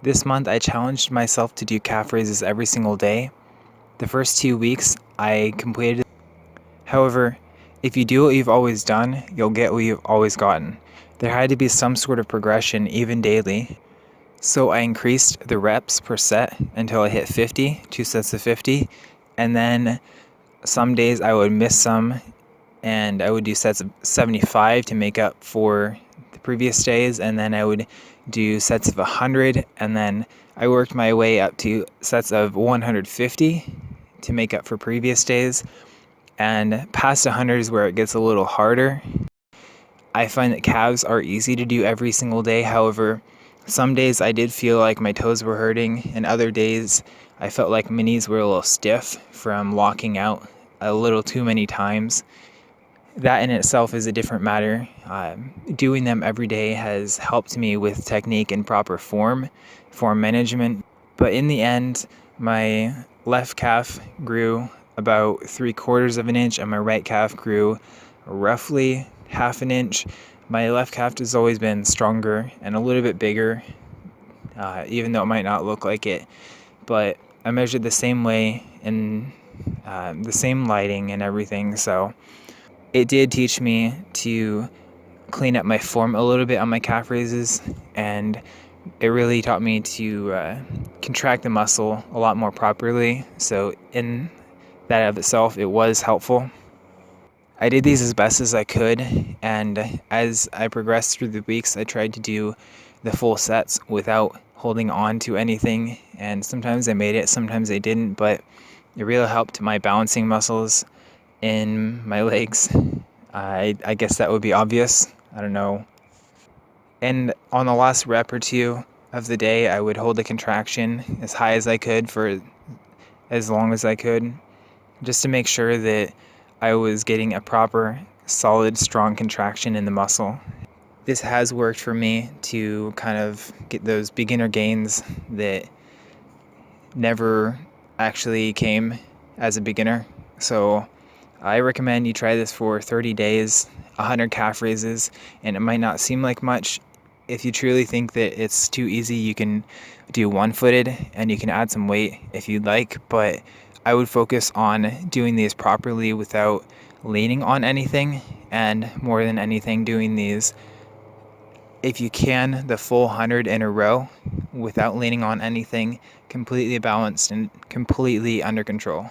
This month I challenged myself to do calf raises every single day. The first 2 weeks I completed. However, if you do what you've always done, you'll get what you've always gotten. There had to be some sort of progression, even daily. So I increased the reps per set until I hit 50, 2 sets of 50. And then some days I would miss some and I would do sets of 75 to make up for the previous days. And then I would do sets of 100. And then I worked my way up to sets of 150 to make up for previous days. And past 100 is where it gets a little harder. I find that calves are easy to do every single day. However, some days I did feel like my toes were hurting, and other days I felt like my knees were a little stiff from locking out a little too many times. That in itself is a different matter. Doing them every day has helped me with technique and proper form management. But in the end, my left calf grew about 3/4 of an inch and my right calf grew roughly half an inch. My left calf has always been stronger and a little bit bigger, even though it might not look like it. But I measured the same way and the same lighting and everything, so it did teach me to clean up my form a little bit on my calf raises, and it really taught me to contract the muscle a lot more properly. So in that of itself, it was helpful. I did these as best as I could, and as I progressed through the weeks, I tried to do the full sets without holding on to anything, and sometimes I made it, sometimes I didn't, but it really helped my balancing muscles in my legs. I guess that would be obvious. I don't know. And on the last rep or two of the day, I would hold the contraction as high as I could for as long as I could, just to make sure that I was getting a proper, solid, strong contraction in the muscle. This has worked for me to kind of get those beginner gains that never actually came as a beginner. So I recommend you try this for 30 days, 100 calf raises, and it might not seem like much. If you truly think that it's too easy, you can do one-footed and you can add some weight if you'd like, but I would focus on doing these properly without leaning on anything, and more than anything, doing these, if you can, the full 100 in a row without leaning on anything, completely balanced and completely under control.